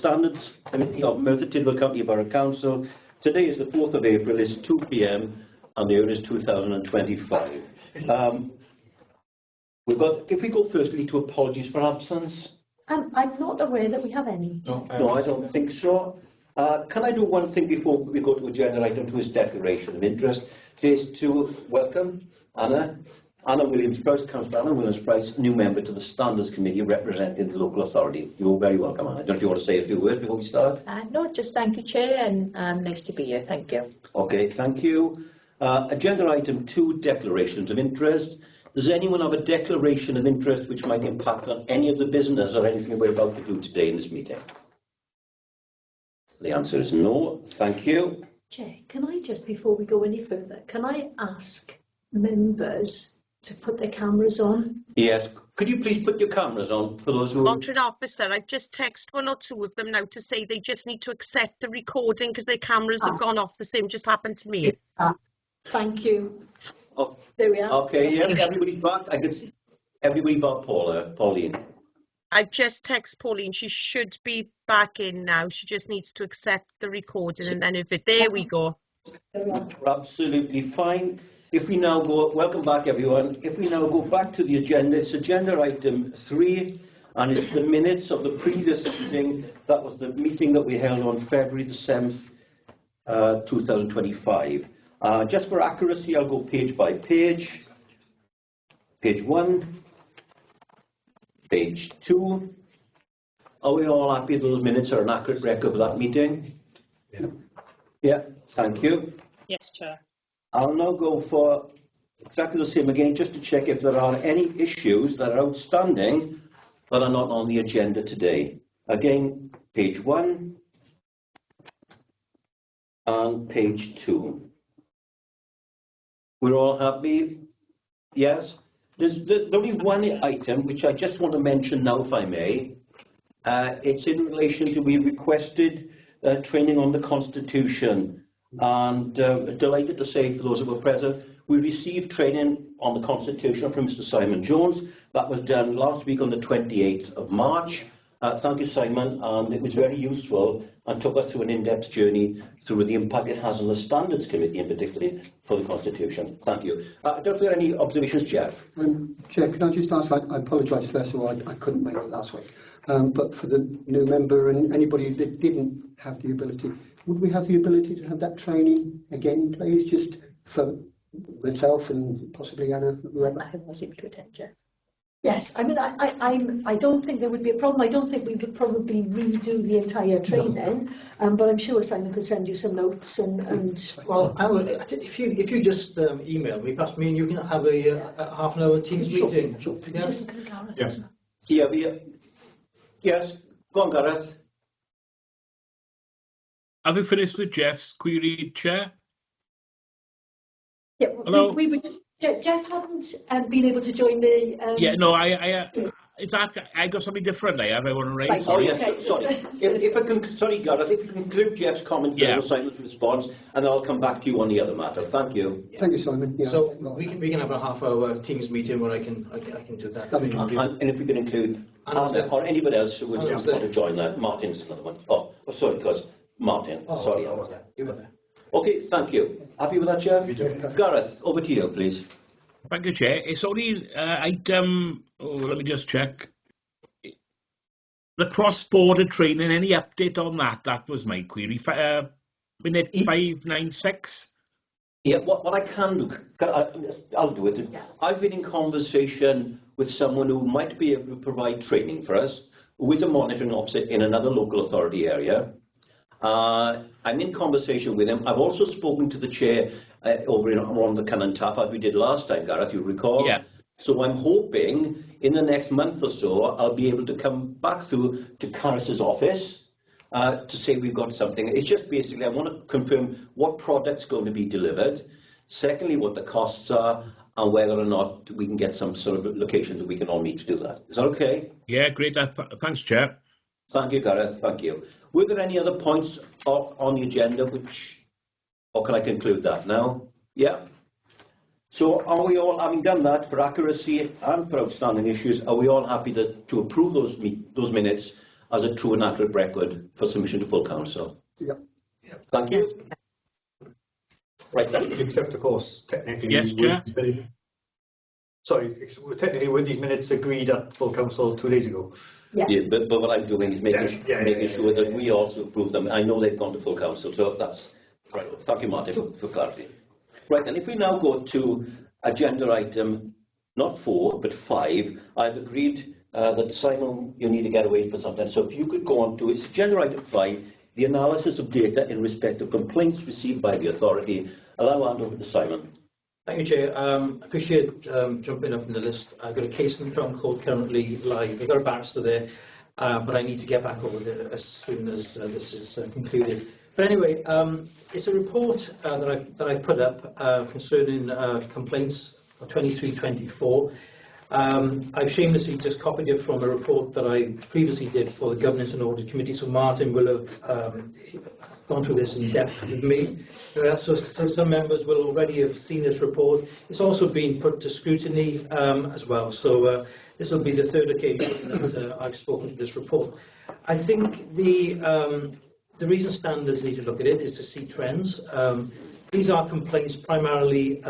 Standards Committee of Merthyr Tydfil County Borough Council. Today is the 4th of April, it's 2 p.m. and the year is 2025. If we go firstly to apologies for absence. I'm not aware that we have any. No, I don't think so. Can I do one thing before we go to agenda item 2 is declaration of interest. Please to welcome Anna Williams-Price, Councillor Anna Williams-Price, new member to the Standards Committee representing the local authority. You're very welcome, Anna. I don't know if you want to say a few words before we start. No, just thank you, Chair, and nice to be here. Thank you. Okay, thank you. Agenda item 2, declarations of interest. Does anyone have a declaration of interest which might impact on any of the business or anything we're about to do today in this meeting? The answer is no. Thank you. Chair, can I just, before we go any further, can I ask members to put their cameras on? Yes. Could you please put your cameras on for those who... Monitoring officer, I've just texted 1 or 2 of them now to say they just need to accept the recording because their cameras have gone off. The same just happened to me. Thank you. Oh, there we are. Okay, yeah, everybody's back. I could see everybody but Pauline. I've just texted Pauline. She should be back in now. She just needs to accept the recording, and then there we go. We're absolutely fine. If we now go, welcome back everyone. If we now go back to the agenda, it's agenda item 3, and it's the minutes of the previous meeting. That was the meeting that we held on February the 7th, 2025. Just for accuracy, I'll go page by page. Page 1, page 2. Are we all happy those minutes are an accurate record of that meeting? Yeah. Yeah, thank you. Yes, Chair. I'll now go for exactly the same again, just to check if there are any issues that are outstanding that are not on the agenda today. Again, page 1 and page 2. We're all happy? Yes? There's only one item which I just want to mention now, if I may. It's in relation to we requested training on the Constitution, and delighted to say for those who were present, we received training on the Constitution from Mr. Simon Jones. That was done last week on the 28th of March. Thank you, Simon, and it was very useful and took us through an in-depth journey through the impact it has on the Standards Committee, in particular for the Constitution. Thank you. Don't there are any observations, Jeff? Chair, can I just ask, I apologise first of all, I couldn't make it last week, but for the new member and anybody that didn't have the ability, would we have the ability to have that training again, please, just for myself and possibly Anna, whoever? I was able to attend, Jeff. Yes, I mean, I don't think there would be a problem. I don't think we would probably redo the entire training, but I'm sure Simon could send you some notes and. Well, I will, if you just email me, perhaps me and you can have a half an hour Teams meeting. Sure. Yes. Yeah. Yes. Go on, Gareth. Have you finished with Jeff's query, Chair? Yeah. Hello. We were just. Jeff hadn't been able to join the. Yeah, no, I got something different there. I want to raise. Right, Oh yes, okay. sorry. If I can, sorry, Gareth. If you can conclude Jeff's comment, yeah. Simon's response, and I'll come back to you on the other matter. Thank you. Thank you, Simon. Yeah. So we can have a half hour Teams meeting where I can do that. And if we can include Anna or anybody else who would want to join that. Martin's another one. Oh sorry, because Martin. Oh, sorry, I was there. You were there. Okay, thank you. Happy with that, Jeff? Gareth, over to you, please. Thank you, Chair. It's only item. Let me just check. The cross-border training. Any update on that? That was my query. Minute 596. Yeah, what I can do, I'll do it. Yeah. I've been in conversation with someone who might be able to provide training for us, who is a monitoring officer in another local authority area. I'm in conversation with him. I've also spoken to the chair over on the Cannon Tap, as we did last time, Gareth, you recall? Yeah. So I'm hoping in the next month or so, I'll be able to come back through to Caris's office to say we've got something. It's just basically, I want to confirm what product's going to be delivered. Secondly, what the costs are, and whether or not we can get some sort of location that we can all meet to do that. Is that okay? Yeah, great. Thanks, Chair. Thank you, Gareth. Thank you. Were there any other points on the agenda or can I conclude that now? Yeah. So are we all, having done that for accuracy and for outstanding issues, are we all happy to approve those minutes as a true and accurate record for submission to full council. Yep. Thank you. Right then. Except, of course, technically. Yes, Chair. Sorry, technically, were these minutes agreed at full council 2 days ago? Yeah, but what I'm doing is making Yeah. sure that we also approve them. I know they've gone to full council, so that's right. Thank you, Martin, for clarity. Right, and if we now go to agenda item not 4 but 5, I've agreed that Simon, you need to get away for some time. So if you could go on to it's agenda item 5, the analysis of data in respect of complaints received by the authority. I'll hand over to Simon. Thank you, Chair. Appreciate jumping up in the list. I've got a case in Crown Court currently live. I've got a barrister there, but I need to get back over there as soon as this is concluded. But anyway, it's a report that I put up concerning complaints for 23-24. I've shamelessly just copied it from a report that I previously did for the Governance and Audit Committee, so Martin will have gone through this in depth with me. So some members will already have seen this report. It's also been put to scrutiny as well, so this will be the third occasion that I've spoken to this report. I think the reason standards need to look at it is to see trends. These are complaints primarily,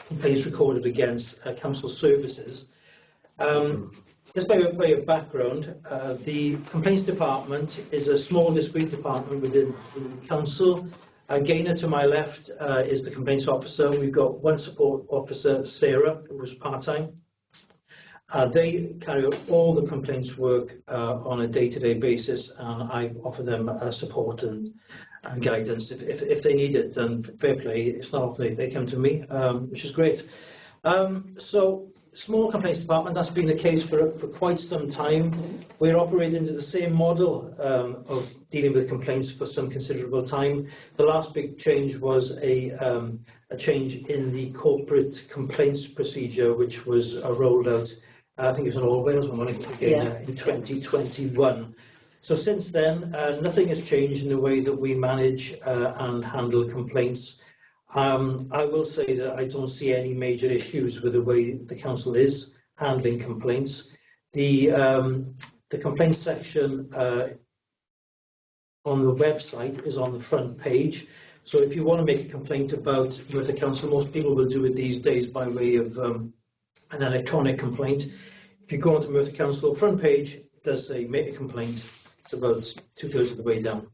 complaints recorded against council services. Just by way of background, the complaints department is a small discrete department within the council. Gaynor to my left is the complaints officer. We've got one support officer, Sarah, who was part-time. They carry out all the complaints work on a day-to-day basis, and I offer them support and guidance if they need it. And fair play, it's not often they come to me, which is great. So, small complaints department, that's been the case for quite some time. We're operating into the same model of dealing with complaints for some considerable time. The last big change was a change in the corporate complaints procedure, which was rolled out, I think it was in all Wales, in 2021. So since then, nothing has changed in the way that we manage and handle complaints. I will say that I don't see any major issues with the way the council is handling complaints. The complaints section on the website is on the front page. So if you want to make a complaint about Merthyr Council, most people will do it these days by way of an electronic complaint. If you go onto Merthyr Council front page, it does say make a complaint. It's about 2/3 of the way down.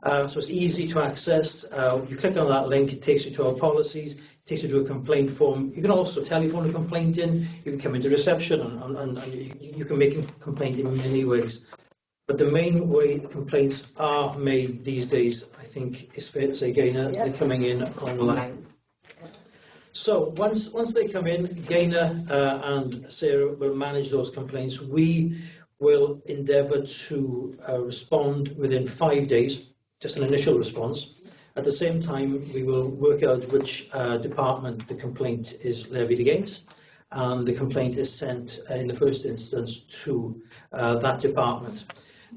So it's easy to access. You click on that link, it takes you to our policies, it takes you to a complaint form. You can also telephone a complaint in, you can come into reception and you can make a complaint in many ways. But the main way complaints are made these days, I think it's fair to say, Gaynor, they're coming in online. So once they come in, Gaynor and Sarah will manage those complaints. We will endeavour to respond within 5 days, just an initial response. At the same time, we will work out which department the complaint is levied against, and the complaint is sent in the first instance to that department.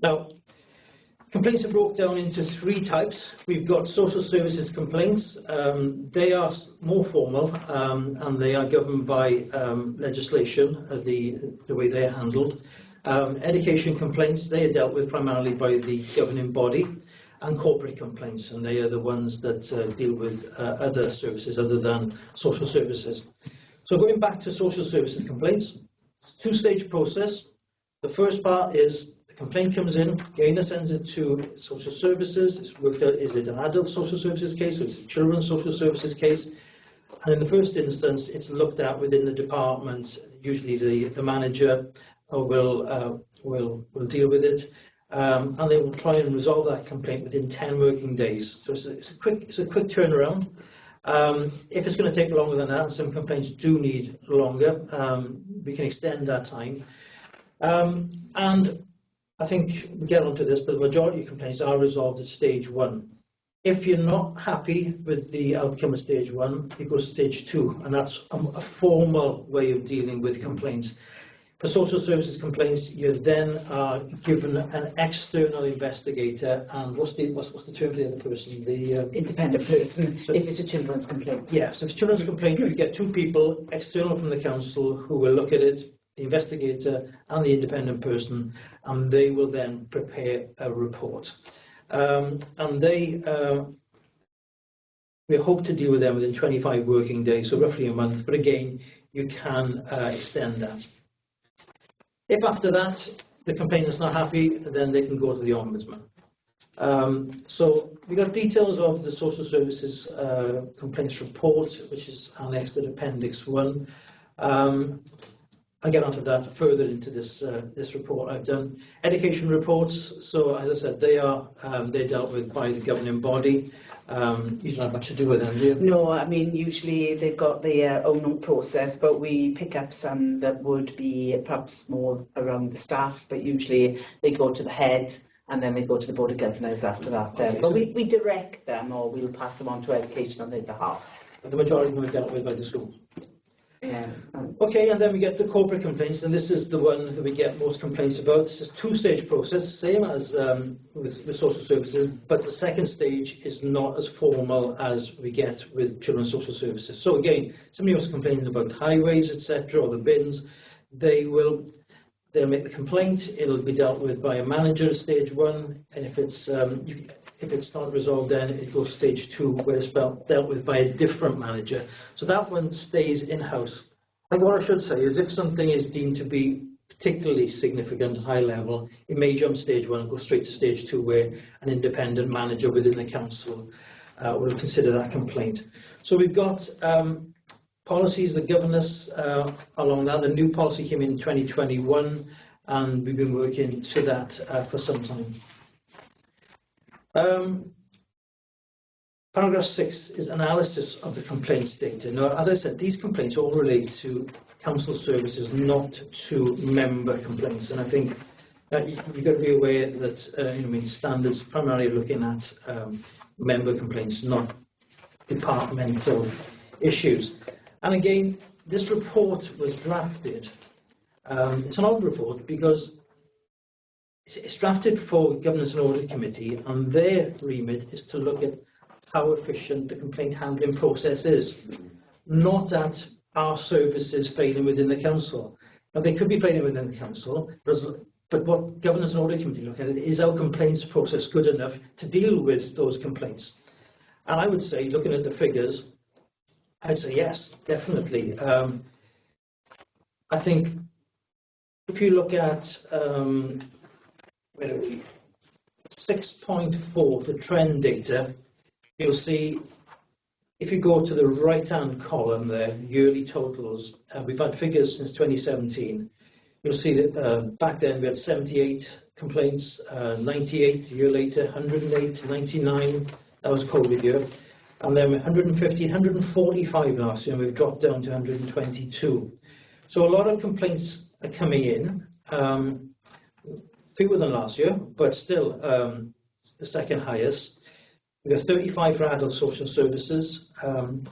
Now, complaints are broken down into 3 types. We've got social services complaints. They are more formal and they are governed by legislation, the way they're handled. Education complaints, they are dealt with primarily by the governing body, and corporate complaints, and they are the ones that deal with other services other than social services. So going back to social services complaints, it's a 2-stage process. The first part is the complaint comes in, Gaynor sends it to social services, it's worked out, is it an adult social services case, or is it a children's social services case? And in the first instance, it's looked at within the department. Usually the manager will deal with it. And they will try and resolve that complaint within 10 working days. So it's a quick turnaround. If it's going to take longer than that, and some complaints do need longer, we can extend that time. And I think we get onto this, but the majority of complaints are resolved at stage 1. If you're not happy with the outcome of stage 1, you go to stage 2, and that's a formal way of dealing with complaints. For social services complaints, you then are given an external investigator, and what's the term for the other person? The independent person. So, if it's a children's complaint. Yeah, so if it's a children's complaint, you get 2 people external from the council who will look at it. the investigator and the independent person, and they will then prepare a report. We hope to deal with them within 25 working days, so roughly a month, but again, you can extend that. If after that the complainant's not happy, then they can go to the Ombudsman. So we got details of the Social Services Complaints Report, which is annexed at Appendix 1. I'll get onto that further into this report I've done. Education reports, so as I said, they're dealt with by the governing body. You don't have much to do with them, do you? No, I mean, usually they've got their own process, but we pick up some that would be perhaps more around the staff, but usually they go to the head and then they go to the Board of Governors after that. Okay. But we direct them, or we'll pass them on to education on their behalf. But the majority of them are dealt with by the schools. Yeah. Okay, and then we get to corporate complaints, and this is the one that we get most complaints about. This is a two-stage process, same as with the social services, but the second stage is not as formal as we get with children's social services. So again, somebody was complaining about highways, etc., or the bins. They'll make the complaint. It'll be dealt with by a manager at stage 1, and if it's not resolved, then it goes to stage 2, where it's dealt with by a different manager. So that one stays in-house. And what I should say is, if something is deemed to be particularly significant, high level, it may jump stage 1 and go straight to stage 2, where an independent manager within the council will consider that complaint. So we've got policies that govern us along that. The new policy came in 2021, and we've been working to that for some time. Paragraph 6 is analysis of the complaints data. Now, as I said, these complaints all relate to council services, not to member complaints. And I think you've got to be aware that standards primarily looking at member complaints, not departmental issues. And again, this report was drafted. It's an odd report because it's drafted for Governance and Audit Committee, and their remit is to look at how efficient the complaint handling process is, not at our services failing within the council. Now, they could be failing within the council, but what Governance and Audit Committee look at is our complaints process good enough to deal with those complaints? And I would say, looking at the figures, I'd say yes, definitely. I think if you look at 6.4, the trend data, you'll see if you go to the right-hand column there, yearly totals, we've had figures since 2017. You'll see that back then we had 78 complaints, 98 a year later, 108, 99, that was COVID year. And then 115, 145 last year, and we've dropped down to 122. So a lot of complaints are coming in, fewer than last year, but still the second highest. We have 35 for adult social services, and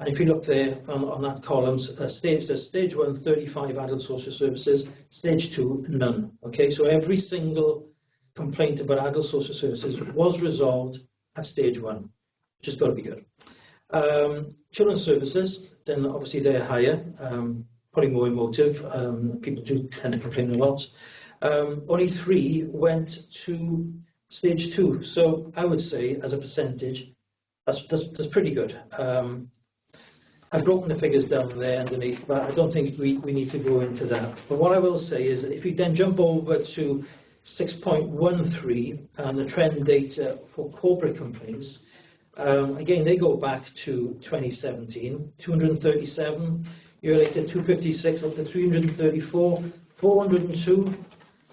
if you look there on that column, stage 1, 35 adult social services, stage 2, none. Okay, so every single complaint about adult social services was resolved at stage 1, which has got to be good. Children's services, then obviously they're higher, probably more emotive. People do tend to complain a lot. Only 3 went to stage 2, so I would say, as a percentage, that's pretty good. I've broken the figures down there underneath, but I don't think we need to go into that. But what I will say is that if you then jump over to 6.13 and the trend data for corporate complaints, again, they go back to 2017, 237, year later 256 up to 334, 402,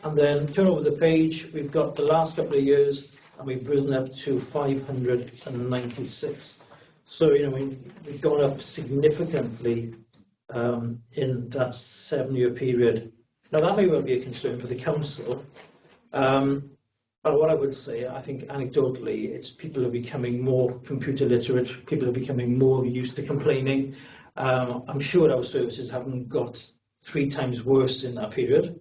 and then turn over the page, we've got the last couple of years, and we've risen up to 596. So, we've gone up significantly in that 7-year period. Now, that may well be a concern for the council, but what I would say, I think anecdotally, it's people are becoming more computer literate, people are becoming more used to complaining. I'm sure our services haven't got 3 times worse in that period.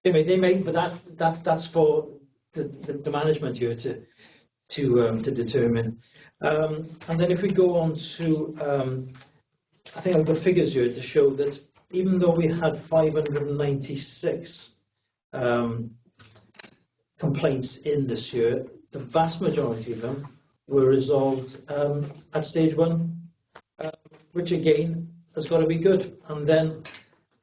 They may, but that's for the management here to determine. And then if we go on to, I think I've got figures here to show that even though we had 596 complaints in this year, the vast majority of them were resolved at stage 1, which again has got to be good. And then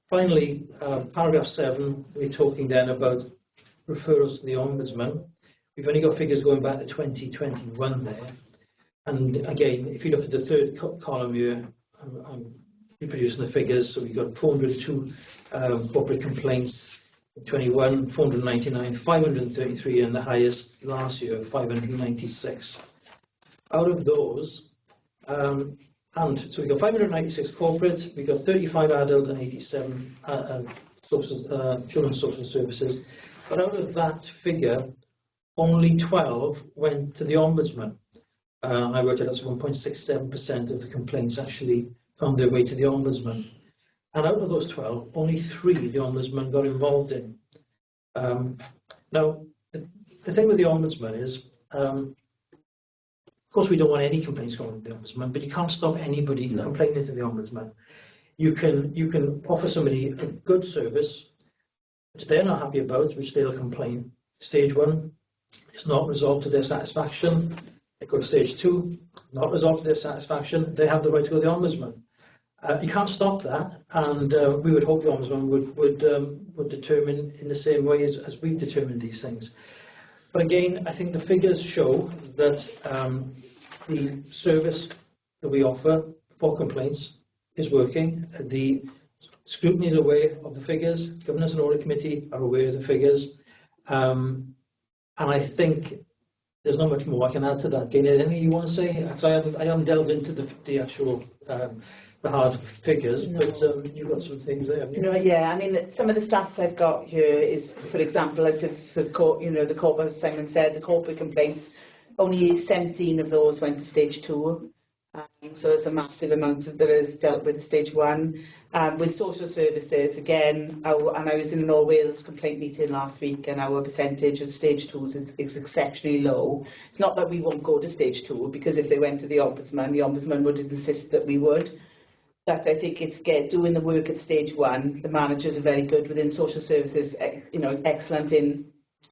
finally, paragraph 7, we're talking then about referrals to the Ombudsman. We've only got figures going back to 2021 there. And again, if you look at the third column here, I'm reproducing the figures. So we've got 402 corporate complaints in 21, 499, 533, and the highest last year, 596. Out of those, and so we've got 596 corporate, we've got 35 adult and 87 children's social services. But out of that figure, only 12 went to the Ombudsman. I worked out that's 1.67% of the complaints actually found their way to the Ombudsman. And out of those 12, only 3 the Ombudsman got involved in. Now, the thing with the Ombudsman is, of course, we don't want any complaints going to the Ombudsman, but you can't stop anybody complaining to the Ombudsman. You can offer somebody a good service, which they're not happy about, which they'll complain. Stage 1 is not resolved to their satisfaction. They go to stage 2, not resolved to their satisfaction. They have the right to go to the Ombudsman. You can't stop that, and we would hope the Ombudsman would determine in the same way as we've determined these things. But again, I think the figures show that the service that we offer for complaints is working. The scrutiny is aware of the figures. Governance and Audit Committee are aware of the figures. And I think there's not much more I can add to that. Gaynor, anything you want to say? Actually, I haven't delved into the actual the hard figures, no. But you've got some things there, haven't you? No, yeah, I mean, some of the stats I've got here is, for example, out of the corporate, as Simon said, the corporate complaints, only 17 of those went to stage 2. So it's a massive amount of that is dealt with stage 1. With social services, again, and I was in an All Wales complaint meeting last week, and our percentage of stage 2s is exceptionally low. It's not that we won't go to stage 2, because if they went to the Ombudsman would insist that we would. But I think it's doing the work at stage 1. The managers are very good within social services, excellent in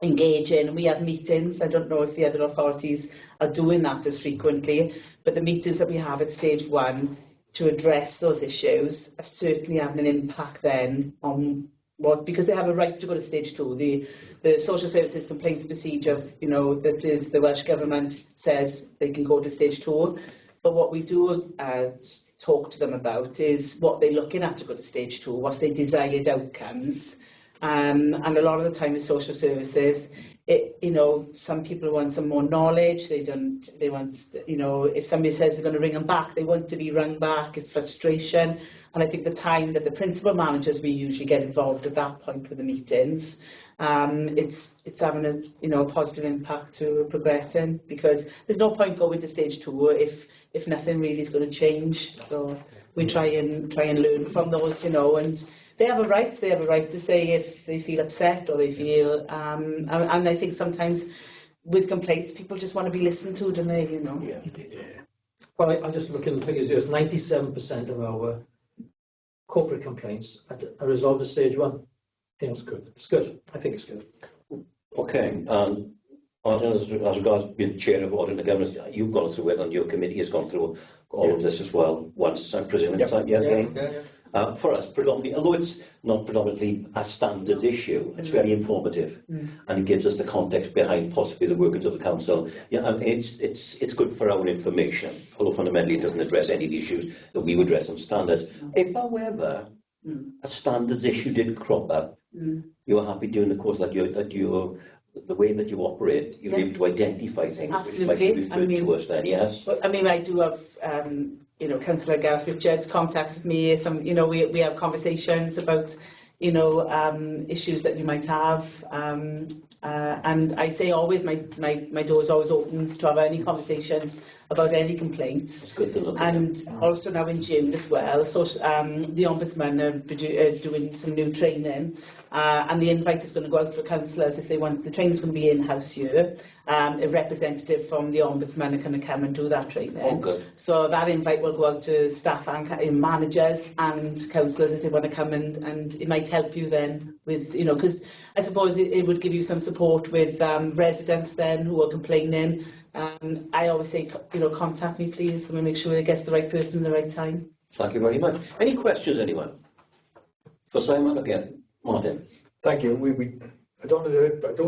engaging. We have meetings. I don't know if the other authorities are doing that as frequently, but the meetings that we have at stage 1 to address those issues are certainly having an impact then on what, because they have a right to go to stage 2. The social services complaints procedure, that is the Welsh Government says they can go to stage 2. But what we do talk to them about is what they're looking at to go to stage 2, what's their desired outcomes. And a lot of the time with social services, some people want some more knowledge. They want, if somebody says they're going to ring them back, they want to be rung back. It's frustration. And I think the time that the principal managers, we usually get involved at that point with the meetings, it's having a positive impact to progressing, because there's no point going to stage 2 if nothing really is going to change. So we try and learn from those, and they have a right to say if they feel upset or they feel, and I think sometimes with complaints, people just want to be listened to, don't they, Yeah. Well, I just look at the figures here. 97% of our corporate complaints are resolved at stage 1. I think it's good. It's good. I think it's good. Okay. As regards being chair of audit and governance, you've gone through it, and your committee has gone through all of this as well once, I'm presuming. Yeah. For us, predominantly, although it's not predominantly a standards issue, it's very informative, and it gives us the context behind possibly the workings of the council. Yeah, and it's good for our information, although fundamentally it doesn't address any of the issues that we would address on standards. If, however, a standards issue did crop up, you're happy during the course that the way that you operate, you're able to identify things. Absolutely. Which might be referred to us then, yes? I mean, I do have, Councillor Gareth Richards contacts me. We have conversations about, issues that you might have. And I say always, my door is always open to have any conversations about any complaints. It's good to look at. And also now in June as well, so the Ombudsman are doing some new training And the invite is going to go out for councillors if they want. The training is going to be in-house here. A representative from the Ombudsman are going to come and do that training. Oh, good. So that invite will go out to staff and managers and councillors if they want to come, and it might help you then with, you know, because I suppose it would give you some support with residents then who are complaining. I always say, you know, contact me please, and we'll make sure it gets the right person in the right time. Thank you very much. Any questions, anyone? For Simon again, Martin. Thank you. I don't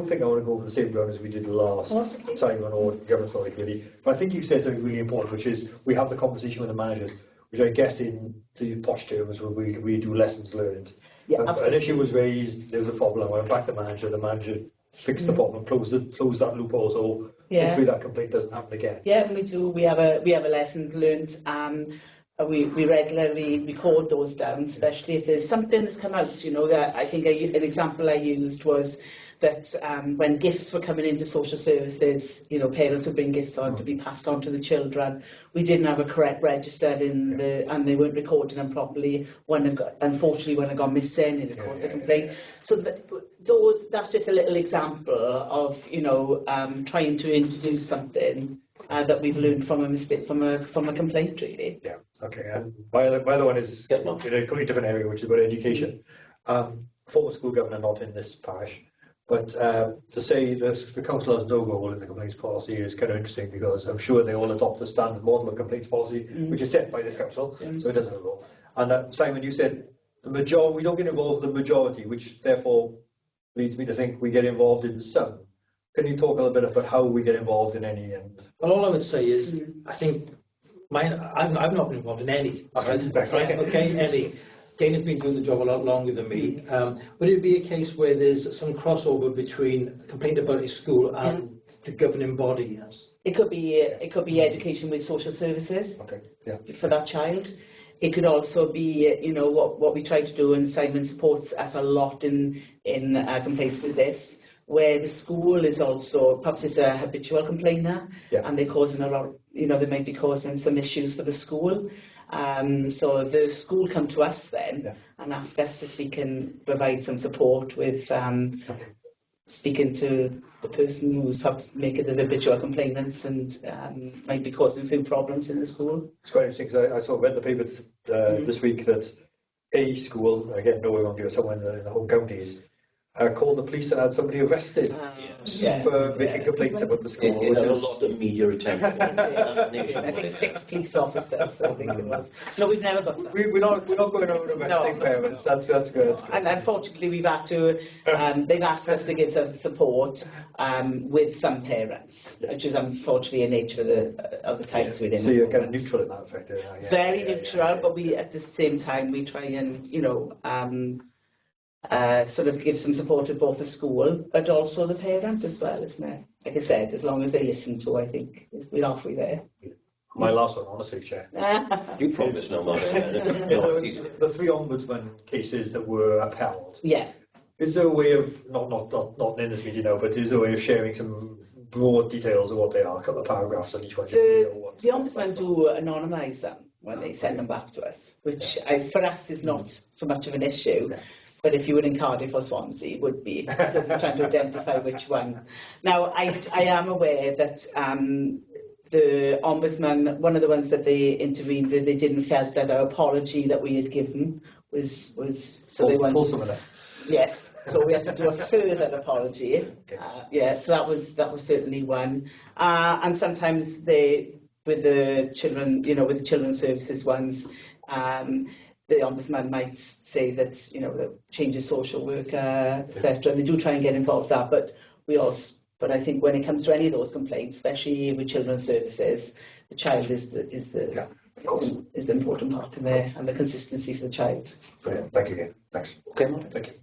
think I want to go over the same ground as we did last time on our governance committee. But I think you said something really important, which is we have the conversation with the managers, which I guess in the posh terms where we do lessons learned. Yeah, An issue was raised, there was a problem, I went back to the manager fixed the problem, closed that loophole, so hopefully that complaint doesn't happen again. Yeah, we do. We have a lessons learned. We regularly record those down, especially if there's something that's come out. You know, that I think an example I used was that when gifts were coming into social services, you know, parents would bring gifts on to be passed on to the children. We didn't have a correct register and they weren't recording them properly. Unfortunately, one had gone missing and it caused a complaint. So that's just a little example of, you know, trying to introduce something that we've learned from a mistake, from a complaint, really. Yeah. Okay. And my other one is in a completely different area, which is about education. Former school governor, not in this parish, but to say the council has no role in the complaints policy is kind of interesting, because I'm sure they all adopt the standard model of complaints policy, which is set by this council, so it doesn't have a role. And Simon, you said we don't get involved in the majority, which therefore leads me to think we get involved in some. Can you talk a little bit about how we get involved in any? Well, all I would say is, I think I've not been involved in any. Okay, any. Dana's been doing the job a lot longer than me. Would it be a case where there's some crossover between a complaint about a school and the governing body? Yes. It could be education with social services. Okay. Yeah. For that child. It could also be, you know, what we try to do, and Simon supports us a lot in complaints with this, where the school is also perhaps is a habitual complainer, and they're causing a lot, you know, they might be causing some issues for the school. So the school come to us then and ask us if we can provide some support with speaking to the person who's perhaps making the habitual complainants and might be causing a few problems in the school. It's quite interesting, because I saw read the paper this week that a school, again, nowhere around here, somewhere in the home counties, called the police and had somebody arrested for making complaints about the school. It had a lot of media attention. I think 6 police officers, I think it was. No, we've never got that. We're not going around arresting parents. That's good. And unfortunately, we've had to. They've asked us to give some support with some parents, which is unfortunately a nature of the times we're in. So you're kind of neutral in that effect. Very neutral, but we at the same time we try and, you know, sort of give some support to both the school but also the parent as well, isn't it? Like I said, as long as they listen to, I think we're halfway there. My last one, honestly, Chair. You promised no more. The 3 ombudsman cases that were upheld. Yeah. Is there a way of not in this meeting now, but is there a way of sharing some broad details of what they are, a couple of paragraphs on each one? The ombudsman do anonymise them when they send them back to us, which for us is not so much of an issue. But if you were in Cardiff or Swansea, it would be, because we're trying to identify which one. Now, I am aware that the Ombudsman, one of the ones that they intervened with, they didn't felt that our apology that we had given was so they went. Fulsome enough. Yes, so we had to do a further apology. So that was certainly one. And sometimes with the children, you know, with the children's services ones, the Ombudsman might say that, you know, the change of social worker, etc. And they do try and get involved with that, but I think when it comes to any of those complaints, especially with children's services, the child is the important part in there, and the consistency for the child. Brilliant. Thank you again. Thanks. Okay, thank you.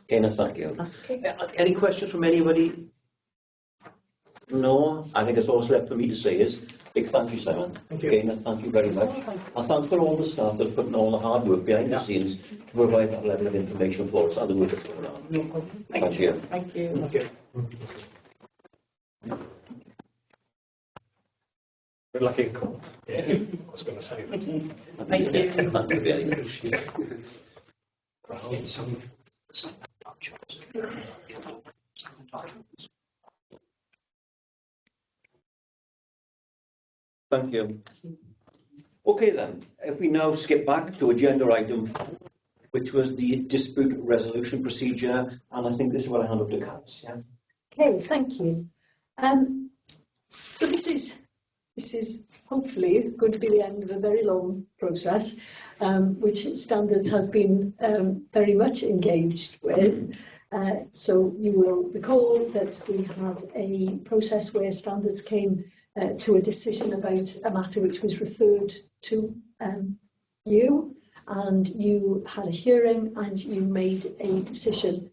Again, thank you. That's okay. Any questions from anybody? No, I think it's all left for me to say is big thank you, Simon. Thank you. Again, thank you very much. And thanks for all the staff that are putting all the hard work behind the scenes to provide that level of information for us. Other work is going on. No problem. Thank you. Thank you. Thank you. Good luck in court. Yeah, I was going to say that. Thank you. Thank you very much. Thank you. Okay then, if we now skip back to agenda item 4, which was the dispute resolution procedure, and I think this is where I hand over to Kaz, yeah? Okay, thank you. So this is hopefully going to be the end of a very long process, which Standards has been very much engaged with. So you will recall that we had a process where Standards came to a decision about a matter which was referred to you, and you had a hearing and you made a decision.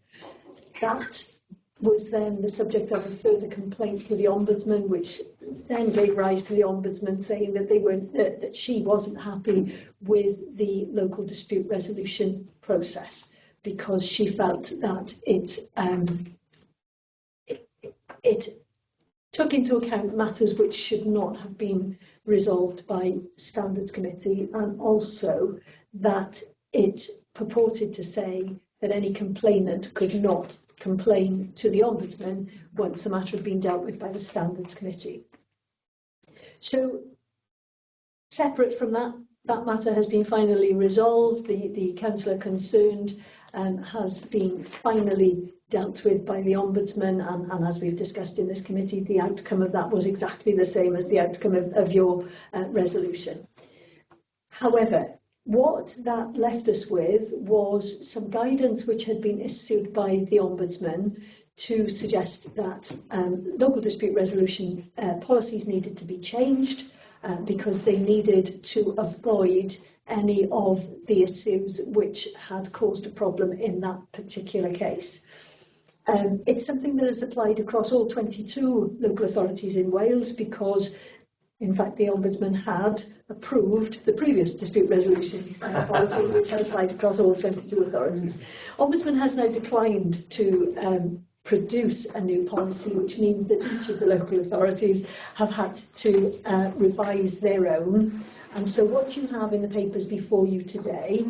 That was then the subject of a further complaint to the Ombudsman, which then gave rise to the Ombudsman saying that that she wasn't happy with the local dispute resolution process because she felt that it took into account matters which should not have been resolved by Standards Committee, and also that it purported to say that any complainant could not complain to the Ombudsman once the matter had been dealt with by the Standards Committee. So, separate from that, that matter has been finally resolved. The councillor concerned has been finally dealt with by the Ombudsman, and as we've discussed in this committee, the outcome of that was exactly the same as the outcome of your resolution. However, what that left us with was some guidance which had been issued by the Ombudsman to suggest that local dispute resolution policies needed to be changed because they needed to avoid any of the issues which had caused a problem in that particular case. It's something that is applied across all 22 local authorities in Wales because, in fact, the Ombudsman had approved the previous dispute resolution policy which had applied across all 22 authorities. Ombudsman has now declined to produce a new policy, which means that each of the local authorities have had to revise their own. And so what you have in the papers before you today,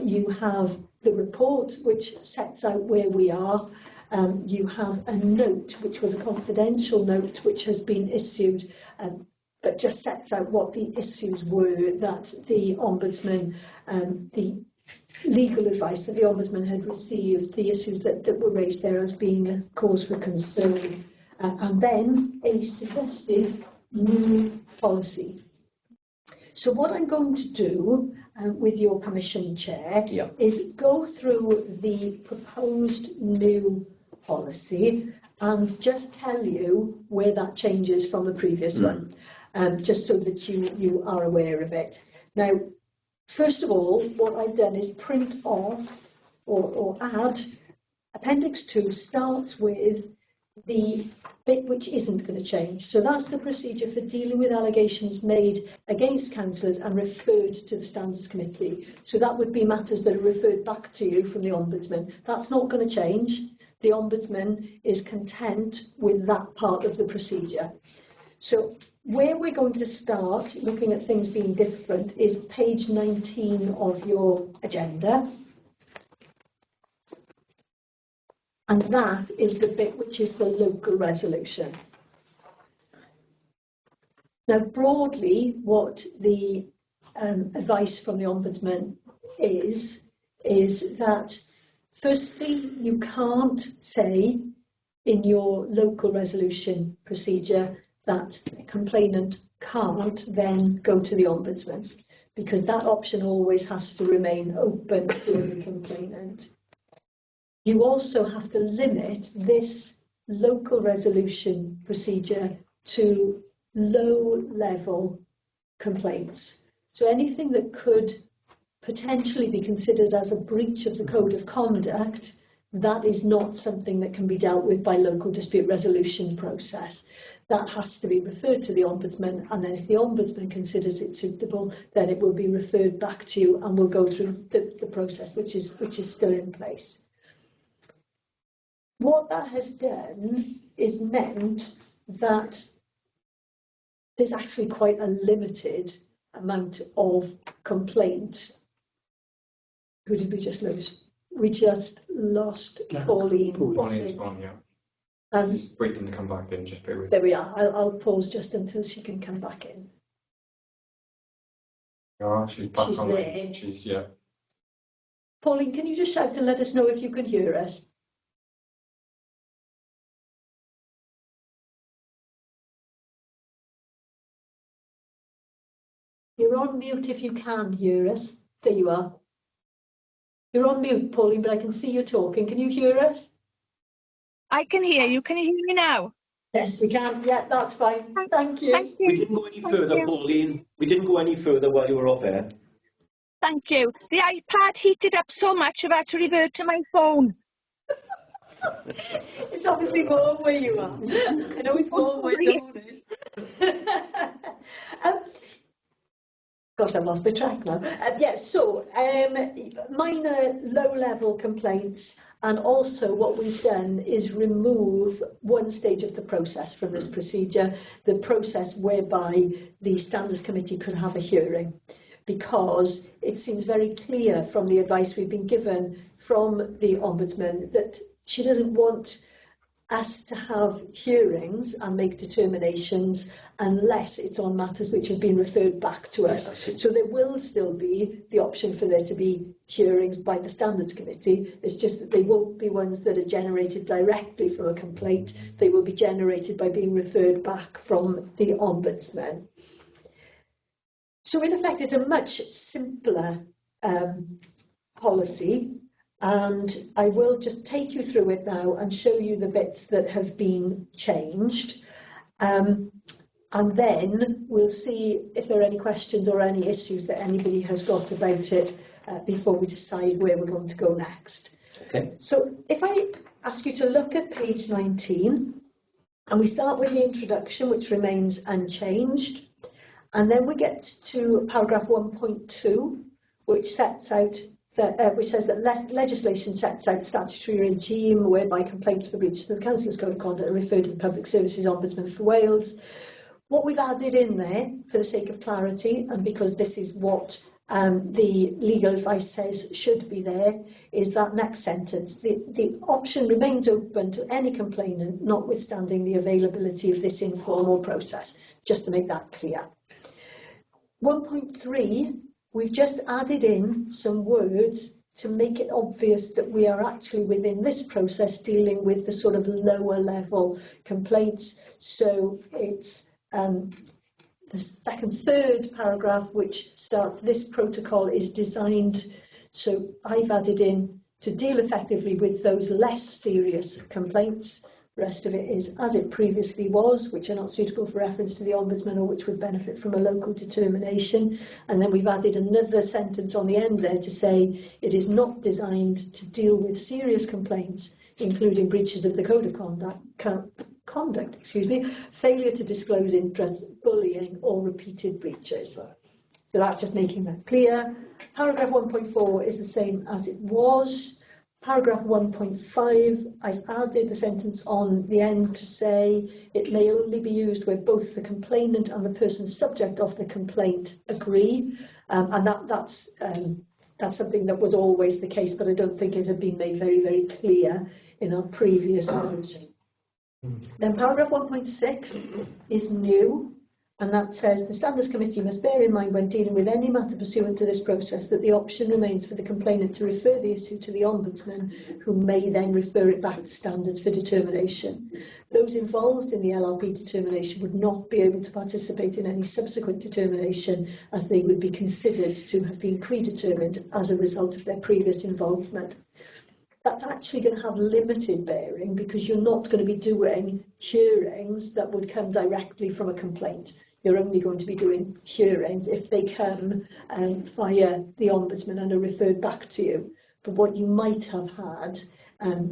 you have the report which sets out where we are. You have a note, which was a confidential note, which has been issued, but just sets out what the issues were that the Ombudsman, the legal advice that the Ombudsman had received, the issues that were raised there as being a cause for concern, and then a suggested new policy. So what I'm going to do, with your permission, Chair, is go through the proposed new policy and just tell you where that changes from the previous one, just so that you are aware of it. Now, first of all, what I've done is print off or add Appendix 2 starts with the bit which isn't going to change. So that's the procedure for dealing with allegations made against councillors and referred to the Standards Committee. So that would be matters that are referred back to you from the Ombudsman. That's not going to change. The Ombudsman is content with that part of the procedure. So where we're going to start looking at things being different is page 19 of your agenda. And that is the bit which is the local resolution. Now, broadly, what the advice from the Ombudsman is that, firstly, you can't say in your local resolution procedure that a complainant can't then go to the Ombudsman, because that option always has to remain open to the complainant. You also have to limit this local resolution procedure to low-level complaints. So anything that could potentially be considered as a breach of the Code of Conduct, that is not something that can be dealt with by local dispute resolution process. That has to be referred to the Ombudsman, and then if the Ombudsman considers it suitable, then it will be referred back to you and we'll go through the process which is still in place. What that has done is meant that there's actually quite a limited amount of complaint. Who did we just lose? we just lost Yeah, Pauline. Pauline's gone, yeah. She's waiting to come back in, just bear with. There we are. I'll pause just until she can come back in. Yeah, she's back She's online. there. She's, yeah. Pauline, can you just shout and let us know if you can hear us? You're on mute if you can hear us. There you are. You're on mute, Pauline, but I can see you talking. Can you hear us? I can hear you. Can you hear me now? Yes, we can. Yeah, that's fine. Thank you. Thank We you. didn't go any Thank further, you. Pauline. We didn't go any further while you were off air. Thank you. The iPad heated up so much I've had to revert to my phone. It's obviously warm where you are. I know it's warm where Dawn is. Gosh, I've lost my track now. Minor low-level complaints, and also what we've done is remove one stage of the process from this procedure, the process whereby the Standards Committee could have a hearing, because it seems very clear from the advice we've been given from the Ombudsman that she doesn't want us to have hearings and make determinations unless it's on matters which have been referred back to us. Yes. So there will still be the option for there to be hearings by the Standards Committee. It's just that they won't be ones that are generated directly from a complaint. They will be generated by being referred back from the Ombudsman. So in effect, it's a much simpler policy. And I will just take you through it now and show you the bits that have been changed. And then we'll see if there are any questions or any issues that anybody has got about it before we decide where we're going to go next. Okay. So if I ask you to look at page 19, and we start with the introduction, which remains unchanged. And then we get to paragraph 1.2, which sets out which says that legislation sets out statutory regime whereby complaints for breaches of the Council's Code of Conduct are referred to the Public Services Ombudsman for Wales. What we've added in there, for the sake of clarity, and because this is what the legal advice says should be there, is that next sentence. The option remains open to any complainant, notwithstanding the availability of this informal process, just to make that clear. 1.3. We've just added in some words to make it obvious that we are actually within this process dealing with the sort of lower level complaints. So it's the third paragraph, which starts, this protocol is designed. So I've added in to deal effectively with those less serious complaints. The rest of it is as it previously was, which are not suitable for reference to the Ombudsman or which would benefit from a local determination. And then we've added another sentence on the end there to say it is not designed to deal with serious complaints, including breaches of the Code of Conduct, failure to disclose interest, bullying or repeated breaches. So that's just making that clear. Paragraph 1.4 is the same as it was. Paragraph 1.5, I've added the sentence on the end to say it may only be used where both the complainant and the person subject of the complaint agree, and that's something that was always the case, but I don't think it had been made very, very clear in our previous version. Then paragraph 1.6 is new, and that says the Standards Committee must bear in mind when dealing with any matter pursuant to this process that the option remains for the complainant to refer the issue to the Ombudsman, who may then refer it back to Standards for determination. Those involved in the LRP determination would not be able to participate in any subsequent determination, as they would be considered to have been predetermined as a result of their previous involvement. That's actually going to have limited bearing because you're not going to be doing hearings that would come directly from a complaint. You're only going to be doing hearings if they come via the Ombudsman and are referred back to you. But what you might have had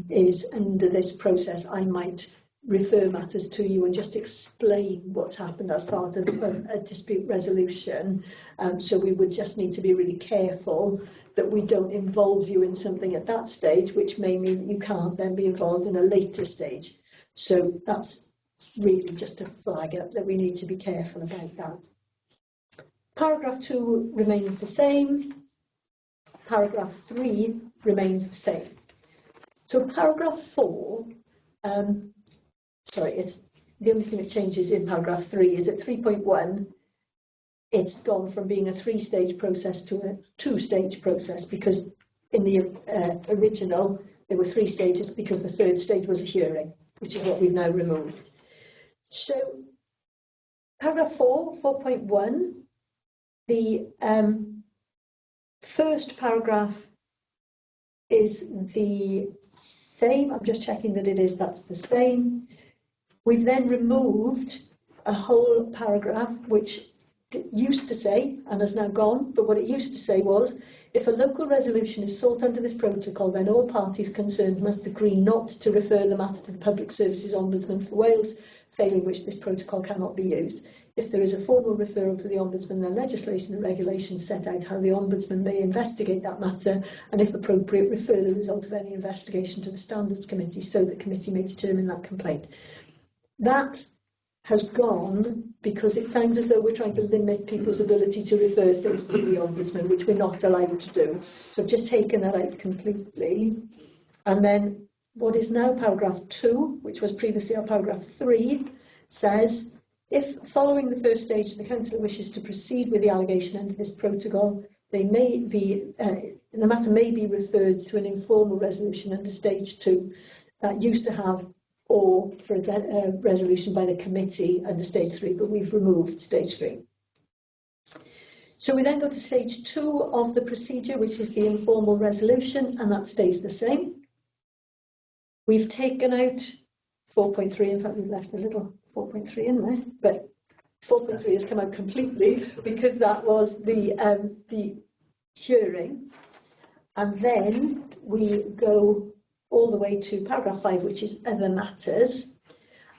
is under this process, I might refer matters to you and just explain what's happened as part of a dispute resolution. So we would just need to be really careful that we don't involve you in something at that stage, which may mean you can't then be involved in a later stage. So that's really just a flag up that we need to be careful about that. Paragraph 2 remains the same. paragraph 3 remains the same. So paragraph 4, it's the only thing that changes in paragraph 3 is at 3.1, it's gone from being a 3-stage process to a 2-stage process, because in the original there were 3 stages because the 3rd stage was a hearing, which is what we've now removed. So paragraph 4.1, the first paragraph is the same. I'm just checking that that's the same. We've then removed a whole paragraph which used to say, and has now gone, but what it used to say was, if a local resolution is sought under this protocol, then all parties concerned must agree not to refer the matter to the Public Services Ombudsman for Wales, failing which this protocol cannot be used. If there is a formal referral to the Ombudsman, then legislation and regulations set out how the Ombudsman may investigate that matter, and if appropriate, refer the result of any investigation to the Standards Committee so the committee may determine that complaint. That has gone because it sounds as though we're trying to limit people's ability to refer things to the Ombudsman, which we're not allowed to do. So I've just taken that out completely. And then what is now paragraph 2, which was previously our paragraph 3, says, if following the first stage the councillor wishes to proceed with the allegation under this protocol, they may be, the matter may be referred to an informal resolution under stage 2 that used to have or for a resolution by the committee under stage 3, but we've removed stage 3. So we then go to stage 2 of the procedure, which is the informal resolution, and that stays the same. We've taken out 4.3, in fact we've left a little 4.3 in there, but 4.3 has come out completely because that was the hearing. And then we go all the way to paragraph 5, which is other matters.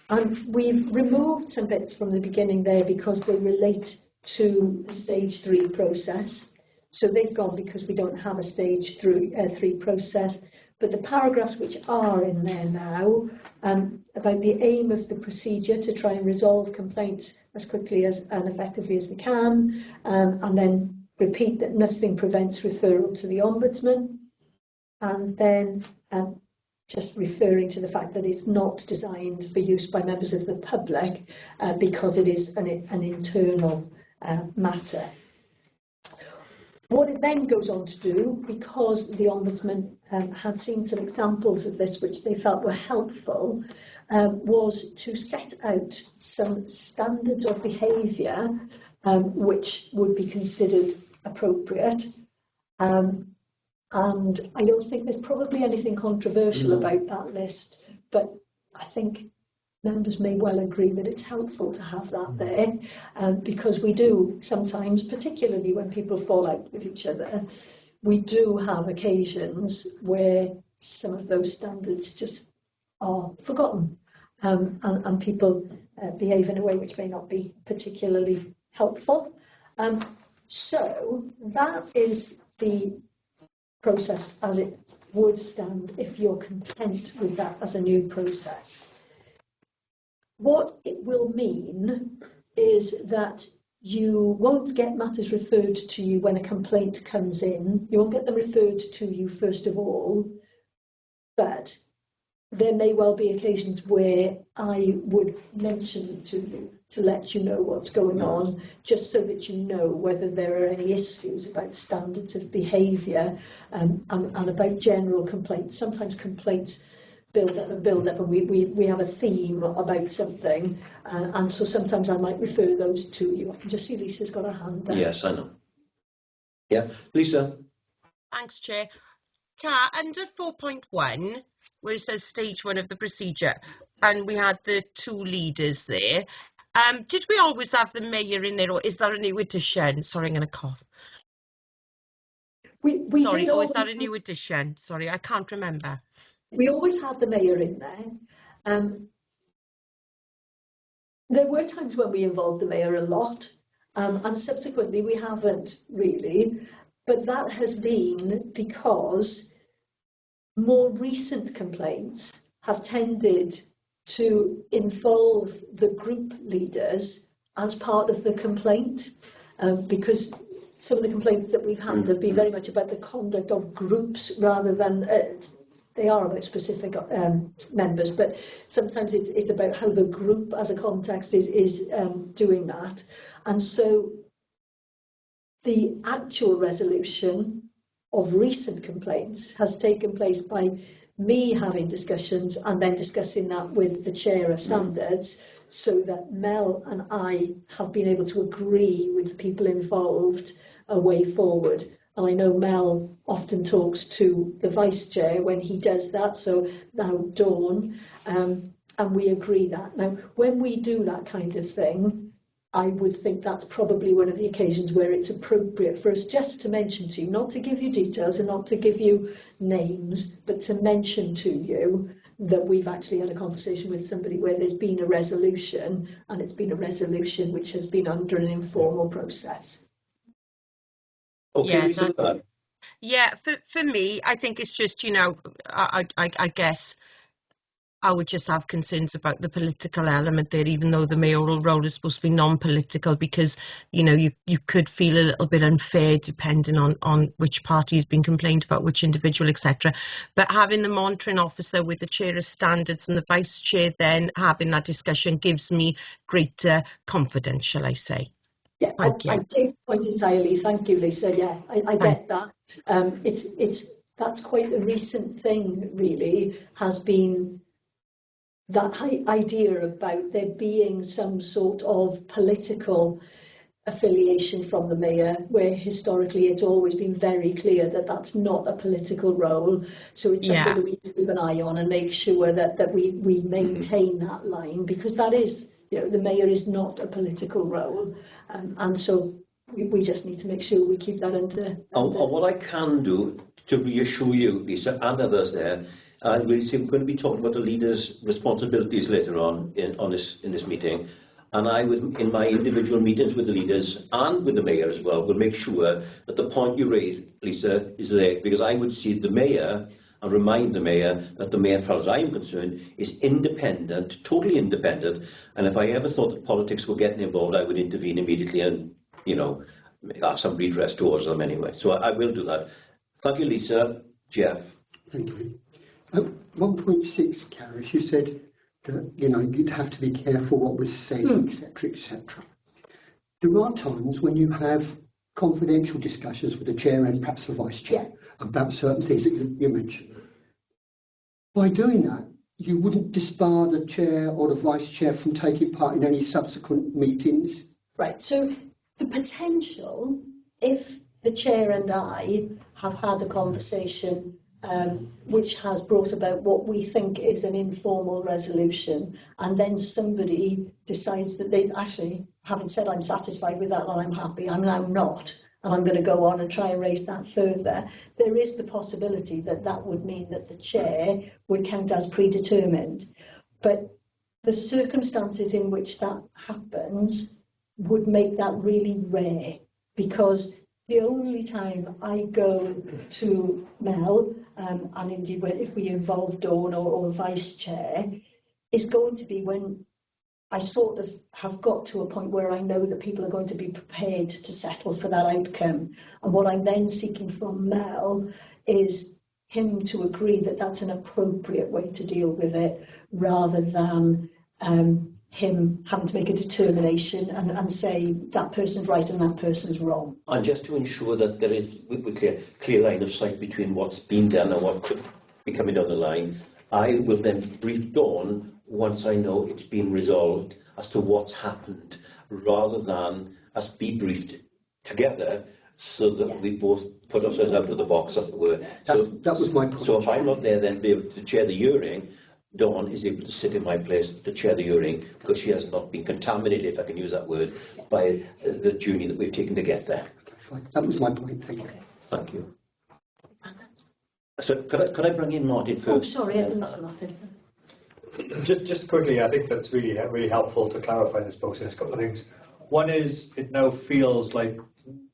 And we've removed some bits from the beginning there because they relate to the stage 3 process. So they've gone because we don't have a stage 3 process. But the paragraphs which are in there now, about the aim of the procedure to try and resolve complaints as quickly and effectively as we can, and then repeat that nothing prevents referral to the Ombudsman. And then just referring to the fact that it's not designed for use by members of the public because it is an internal matter. What it then goes on to do, because the Ombudsman had seen some examples of this which they felt were helpful, was to set out some standards of behaviour which would be considered appropriate. And I don't think there's probably anything controversial about that list, but I think members may well agree that it's helpful to have that there, because we do sometimes, particularly when people fall out with each other, we do have occasions where some of those standards just are forgotten, and people behave in a way which may not be particularly helpful. So that is the process as it would stand if you're content with that as a new process. What it will mean is that you won't get matters referred to you when a complaint comes in. You won't get them referred to you first of all, but there may well be occasions where I would mention to you to let you know what's going on, just so that you know whether there are any issues about standards of behaviour and about general complaints. Sometimes complaints build up, and we have a theme about something, and so sometimes I might refer those to you. I can just see Lisa's got her hand there. Yes, I know. Yeah, Lisa. Thanks, Chair. Kat, under 4.1, where it says stage 1 of the procedure, and we had the 2 leaders there, did we always have the mayor in there, or is that a new addition? Sorry, I'm going to cough. Sorry, or is that a new addition? Sorry, I can't remember. We always had the mayor in there. There were times when we involved the mayor a lot, and subsequently we haven't really, but that has been because more recent complaints have tended to involve the group leaders as part of the complaint, because some of the complaints that we've had have been very much about the conduct of groups rather than they are about specific members, but sometimes it's about how the group as a context is doing that. And so the actual resolution of recent complaints has taken place by me having discussions and then discussing that with the chair of standards, so that Mel and I have been able to agree with the people involved a way forward. And I know Mel often talks to the vice chair when he does that, so now Dawn, and we agree that. Now, when we do that kind of thing, I would think that's probably one of the occasions where it's appropriate for us just to mention to you, not to give you details and not to give you names, but to mention to you that we've actually had a conversation with somebody where there's been a resolution, and it's been a resolution which has been under an informal process. Okay, Yeah, Lisa, no- Yeah, for me, I think it's just, you know, I guess I would just have concerns about the political element there, even though the mayoral role is supposed to be non-political, because, you know, you could feel a little bit unfair depending on which party has been complained about, which individual, etc. But having the monitoring officer with the chair of standards and the vice chair then having that discussion gives me greater confidence, shall I say. Yeah, Thank you. I take the point entirely. Thank you, Lisa. Yeah, I get that. That's quite a recent thing, really, has been that idea about there being some sort of political affiliation from the mayor, where historically it's always been very clear that that's not a political role. So it's something that we need to keep an eye on and make sure that we maintain that line, because that is, you know, the mayor is not a political role, and so we just need to make sure we keep that under. What I can do to reassure you, Lisa, and others there, we're going to be talking about the leaders' responsibilities later on in this meeting, and I, in my individual meetings with the leaders and with the mayor as well, will make sure that the point you raised, Lisa, is there, because I would see the mayor and remind the mayor that the mayor, as far as I am concerned, is independent, totally independent, and if I ever thought that politics were getting involved, I would intervene immediately and, you know, have some redress towards them anyway. So I will do that. Thank you, Lisa. Jeff. Thank you. 1.6, Carys, you said that, you know, you'd have to be careful what was said, etc., etc. There are times when you have confidential discussions with the chair and perhaps the vice chair about certain things that you mentioned. By doing that, you wouldn't disbar the chair or the vice chair from taking part in any subsequent meetings? Right, so the potential, if the chair and I have had a conversation which has brought about what we think is an informal resolution, and then somebody decides that they actually, having said I'm satisfied with that and I'm happy, I'm now not, and I'm going to go on and try and raise that further, there is the possibility that that would mean that the chair would count as predetermined. But the circumstances in which that happens would make that really rare, because the only time I go to Mel, and indeed if we involve Dawn or vice chair, is going to be when I sort of have got to a point where I know that people are going to be prepared to settle for that outcome. And what I'm then seeking from Mel is him to agree that that's an appropriate way to deal with it, rather than him having to make a determination and say that person's right and that person's wrong. And just to ensure that there is a clear line of sight between what's been done and what could be coming down the line, I will then brief Dawn once I know it's been resolved as to what's happened, rather than us be briefed together so that we both put ourselves out of the box, as it were. That was my point. So if I'm not there then be able to chair the hearing, Dawn is able to sit in my place to chair the hearing, because she has not been contaminated, if I can use that word, by the journey that we've taken to get there. Okay, fine. That was my point. Thank you. Thank you. So could I bring in Martin first? Oh, sorry, I didn't see Martin. Just quickly, I think that's really helpful to clarify this process. A couple of things. One is, it now feels like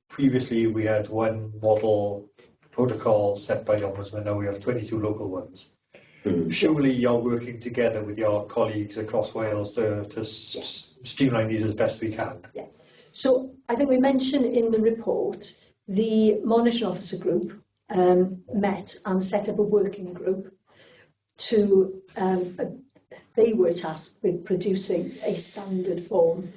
previously we had one model protocol set by the Ombudsman, now we have 22 local ones. Surely you're working together with your colleagues across Wales to streamline these as best we can. Yeah. So I think we mentioned in the report, the monitoring officer group met and set up a working group to, they were tasked with producing a standard form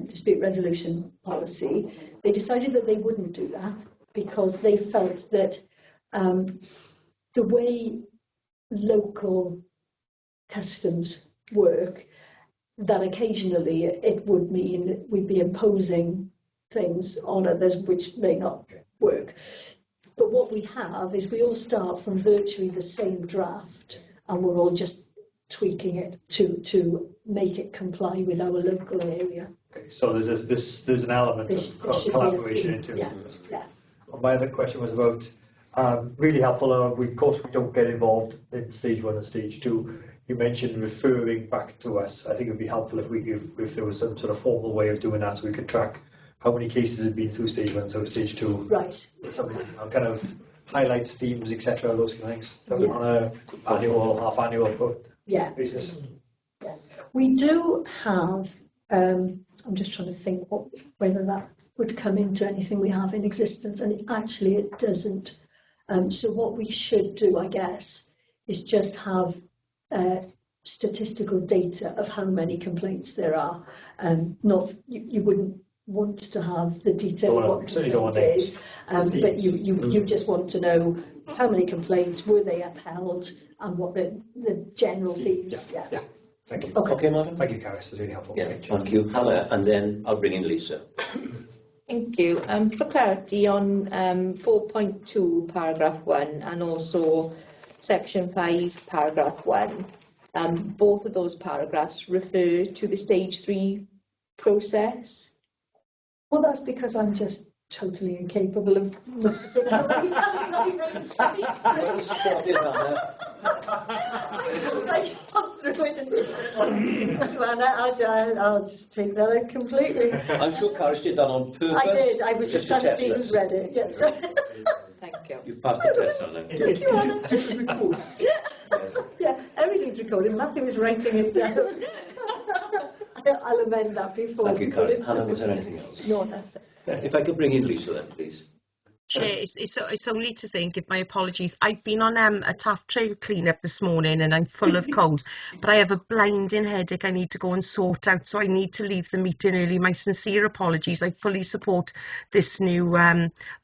dispute resolution policy. They decided that they wouldn't do that because they felt that the way local customs work, that occasionally it would mean that we'd be imposing things on others which may not work. But what we have is we all start from virtually the same draft and we're all just tweaking it to make it comply with our local area. Okay, so there's an element of collaboration in terms of this. Yeah. My other question was about really helpful. Of course, we don't get involved in stage 1 and stage 2. You mentioned referring back to us. I think it would be helpful if there was some sort of formal way of doing that, so we could track how many cases had been through stage 1, so stage 2. Right. Some kind of highlights, themes, etc. Those kind of things. On a annual, half-annual basis. Yeah. We do have. I'm just trying to think whether that would come into anything we have in existence, and actually it doesn't. So what we should do, I guess, is just have statistical data of how many complaints there are. Not you wouldn't want to have the detail of what certainly don't want names. But you just want to know how many complaints were they upheld and what the general themes. Yeah. Thank you. Okay, madam. Thank you, Caris. That's really helpful. Yeah, thank you, Hannah, and then I'll bring in Lisa. Thank you. For clarity on 4.2 paragraph 1 and also section 5 paragraph 1, both of those paragraphs refer to the stage 3 process. Well, that's because I'm just totally incapable of noticing how many times I wrote stage 3. I got through it and I'll just take that out completely. I'm sure Caris did that on purpose. I did. I was just trying to see who's read it. Yes. Thank you. You've passed the test, Hannah. Yeah, everything's recorded. Matthew was writing it down. I'll amend that before. Thank you, Caris. Hannah, was there anything else? No, that's it. If I could bring in Lisa then, please. Chair, it's only to say and give my apologies. I've been on a Taft Trail clean-up this morning and I'm full of cold, but I have a blinding headache I need to go and sort out, so I need to leave the meeting early. My sincere apologies. I fully support this new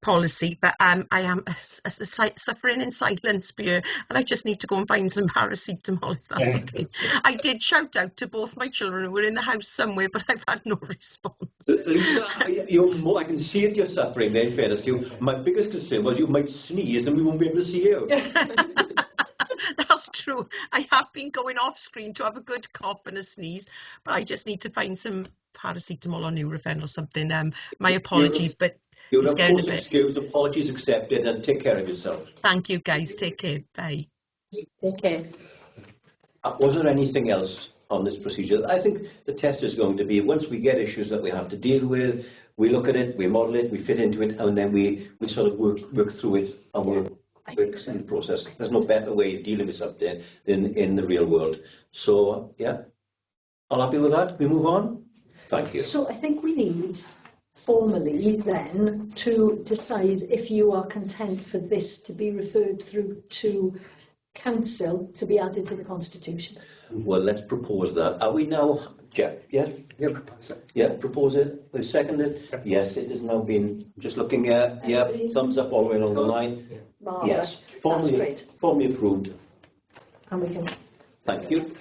policy, but I am suffering in silence here, and I just need to go and find some paracetamol, if that's okay. I did shout out to both my children who were in the house somewhere, but I've had no response. Lisa, I can see it, you're suffering there, in fairness to you. My biggest concern was you might sneeze and we won't be able to see you. That's true. I have been going off screen to have a good cough and a sneeze, but I just need to find some paracetamol or Nurofen or something. My apologies, but you're getting a bit. Excuse, apologies accepted, and take care of yourself. Thank you, guys. Take care. Bye. Take care. Was there anything else on this procedure? I think the test is going to be, once we get issues that we have to deal with, we look at it, we model it, we fit into it, and then we sort of work through it and work in the process. There's no better way of dealing with something than in the real world. So, yeah, all happy with that? We move on? Thank you. So I think we need formally then to decide if you are content for this to be referred through to Council to be added to the Constitution. Well, let's propose that. Are we now, Jeff? Yeah? Yeah, propose it. Yeah, propose it. We second it. Yes, it has now been, just looking at, yeah, thumbs up all the way along the line. Marvellous. Yes, formally approved. And we can. Thank you.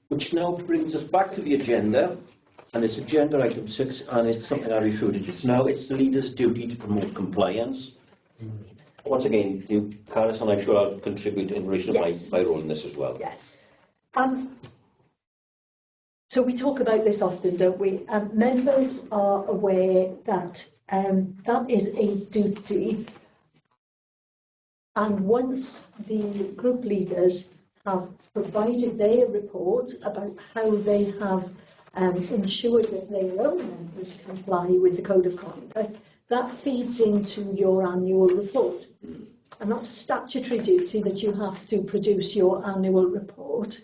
Which now brings us back to the agenda, and it's agenda item 6, and it's something I referred to just now. It's the leader's duty to promote compliance. Once again, Caris, and I'm sure I'll contribute in relation to my role in this as well. Yes. So we talk about this often, don't we? Members are aware that that is a duty, and once the group leaders have provided their report about how they have ensured that their own members comply with the Code of Conduct, that feeds into your annual report. And that's a statutory duty that you have to produce your annual report.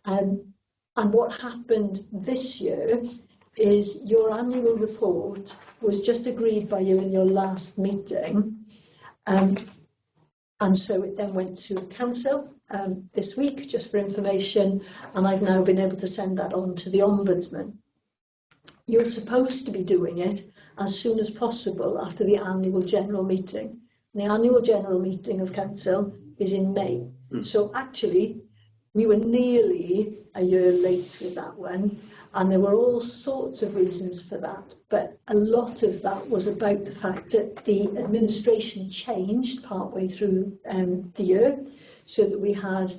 And what happened this year is your annual report was just agreed by you in your last meeting, and so it then went to council this week, just for information, and I've now been able to send that on to the Ombudsman. You're supposed to be doing it as soon as possible after the annual general meeting. The annual general meeting of council is in May. So actually, we were nearly a year late with that one, and there were all sorts of reasons for that. But a lot of that was about the fact that the administration changed partway through the year, so that we had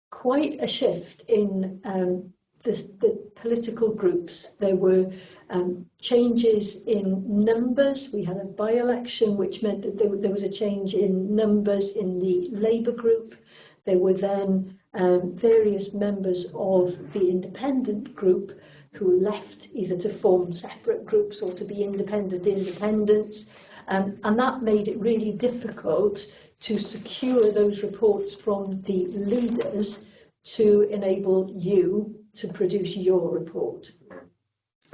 quite a shift in the political groups. There were changes in numbers. We had a by-election, which meant that there was a change in numbers in the Labour group. There were then various members of the independent group who left either to form separate groups or to be independents. And that made it really difficult to secure those reports from the leaders to enable you to produce your report.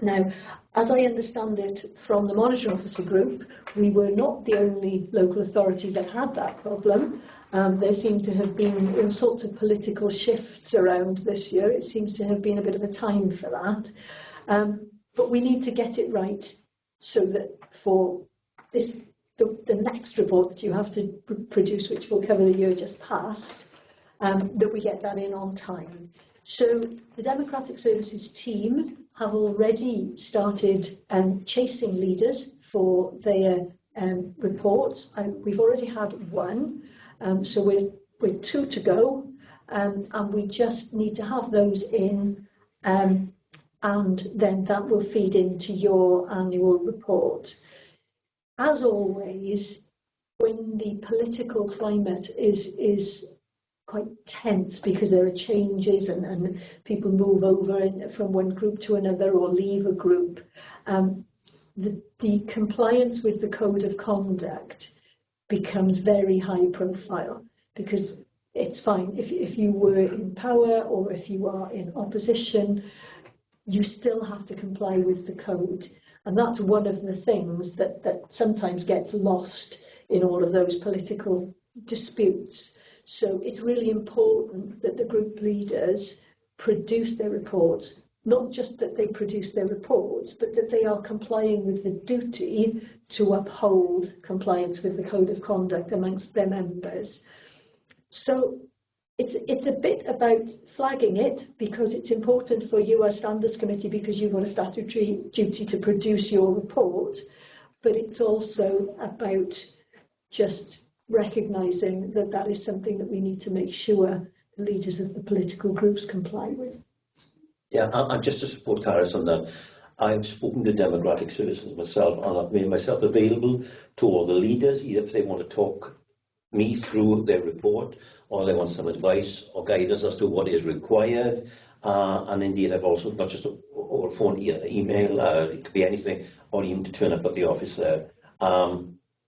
Now, as I understand it from the Monitoring Officer group, we were not the only local authority that had that problem. There seemed to have been all sorts of political shifts around this year. It seems to have been a bit of a time for that. But we need to get it right so that for this, the next report that you have to produce, which will cover the year just past, that we get that in on time. So the Democratic Services team have already started chasing leaders for their reports. We've already had one, so we're 2 to go, and we just need to have those in, and then that will feed into your annual report. As always, when the political climate is quite tense because there are changes and people move over from one group to another or leave a group, the compliance with the code of conduct becomes very high profile, because it's fine if you were in power or if you are in opposition, you still have to comply with the code. And that's one of the things that sometimes gets lost in all of those political disputes. So it's really important that the group leaders produce their reports, not just that they produce their reports, but that they are complying with the duty to uphold compliance with the code of conduct amongst their members. So it's a bit about flagging it, because it's important for you as Standards Committee, because you've got a statutory duty to produce your report, but it's also about just recognising that that is something that we need to make sure the leaders of the political groups comply with. Yeah, and just to support Karis on that, I've spoken to Democratic Services myself, and I've made myself available to all the leaders, either if they want to talk me through their report, or they want some advice or guidance as to what is required. And indeed, I've also, not just over phone, email, it could be anything, or even to turn up at the office there.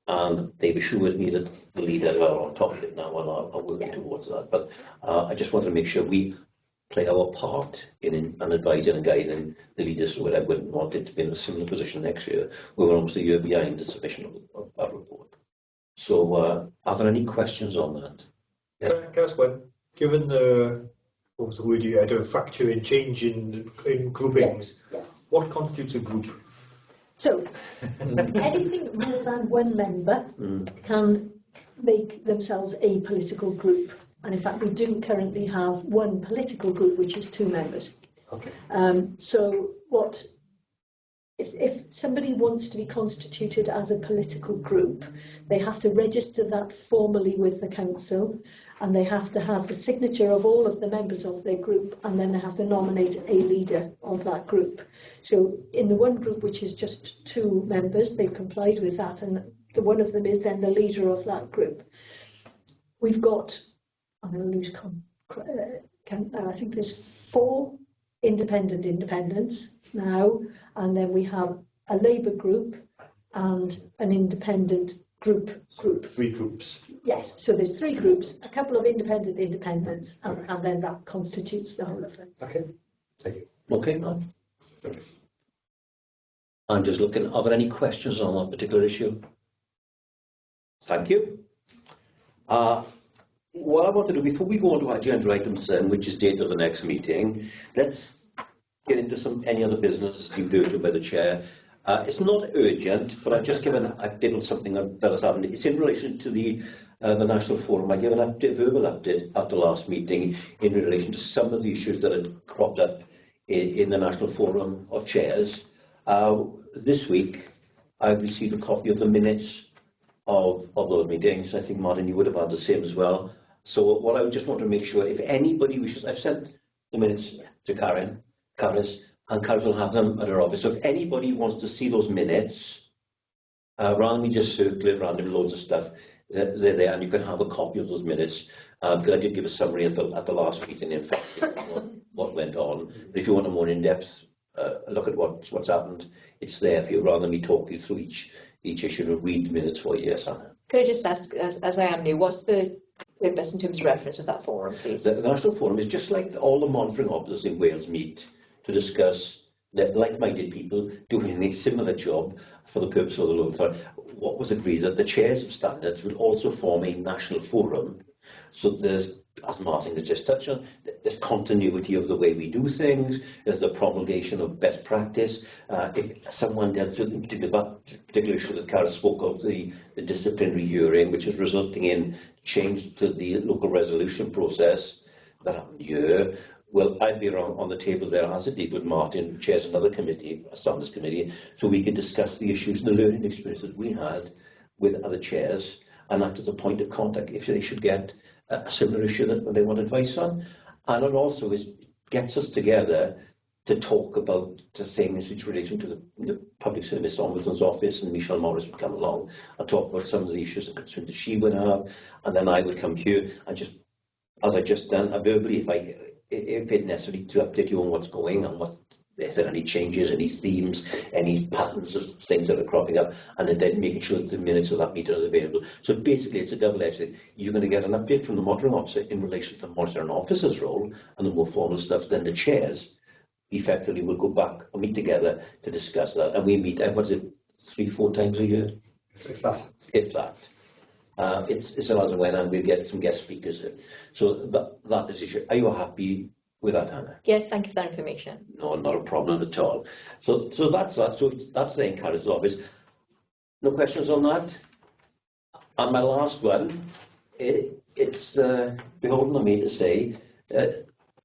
And they've assured me that the leaders are on top of it now and are working towards that. But I just want to make sure we play our part in advising and guiding the leaders, so that I wouldn't want it to be in a similar position next year. We were almost a year behind the submission of that report. So are there any questions on that? Yeah. Can I ask one? Given the, what was the word you had, a fracture in change in groupings, what constitutes a group? So anything more than one member can make themselves a political group. And in fact, we do currently have one political group, which is 2 members. Okay. So what, if somebody wants to be constituted as a political group, they have to register that formally with the council, and they have to have the signature of all of the members of their group, and then they have to nominate a leader of that group. So in the one group, which is just 2 members, they've complied with that, and the one of them is then the leader of that group. We've got, I'm going to lose I think there's 4 independents now, and then we have a Labour group and an independent group. 3 groups. Yes, so there's 3 groups, a couple of independents, and then that constitutes the whole of it. Okay, thank you. Okay, no. I'm just looking, are there any questions on that particular issue? Thank you. What I want to do, before we go on to agenda items then, which is date of the next meeting, let's get into any other business deemed urgent by the chair. It's not urgent, but I've just given an update on something that has happened. It's in relation to the National Forum. I gave an update, verbal update at the last meeting in relation to some of the issues that had cropped up in the National Forum of Chairs. This week, I've received a copy of the minutes of those meetings. I think, Martin, you would have had the same as well. So what I would just want to make sure, if anybody wishes, I've sent the minutes to Caris, and Caris will have them at her office. So if anybody wants to see those minutes, rather than me just circle it around with loads of stuff, they're there, and you can have a copy of those minutes. Because I did give a summary at the last meeting, in fact, what went on. But if you want a more in-depth look at what's happened, it's there for you, rather than me talk you through each issue and read the minutes for you. Yes, Anna. Could I just ask, as I am new, what's the purpose in terms of reference of that forum, please? The National Forum is just like all the monitoring officers in Wales meet to discuss that like-minded people doing a similar job for the purpose of the local authority. What was agreed that the chairs of standards will also form a national forum. So there's, as Martin has just touched on, there's continuity of the way we do things. There's the promulgation of best practice. If someone dealt with in particular issue that Cara spoke of, the disciplinary hearing, which is resulting in change to the local resolution process that happened here. Well, I'd be on the table there, as it did with Martin, who chairs another committee, a standards committee, so we could discuss the issues and the learning experience that we had with other chairs, and act as a point of contact if they should get a similar issue that they want advice on. And it also gets us together to talk about the things which relation to the Public Service Ombudsman's office, and Michelle Morris would come along and talk about some of the issues and concerns that she would have, and then I would come here and just, as I just done, verbally, if it's necessary, to update you on what's going on, if there are any changes, any themes, any patterns of things that are cropping up, and then making sure that the minutes of that meeting are available. So basically, it's a double-edged thing. You're going to get an update from the monitoring officer in relation to the monitoring officer's role and the more formal stuff. Then the chairs effectively will go back and meet together to discuss that. And we meet, what is it, 3-4 times a year? If that. If that. It's as and when, and we'll get some guest speakers in. So that is the issue. Are you happy with that, Hannah? Yes, thank you for that information. No, not a problem at all. So that's that. So that's the Cara's office. No questions on that? And my last one, it's beholden on me to say,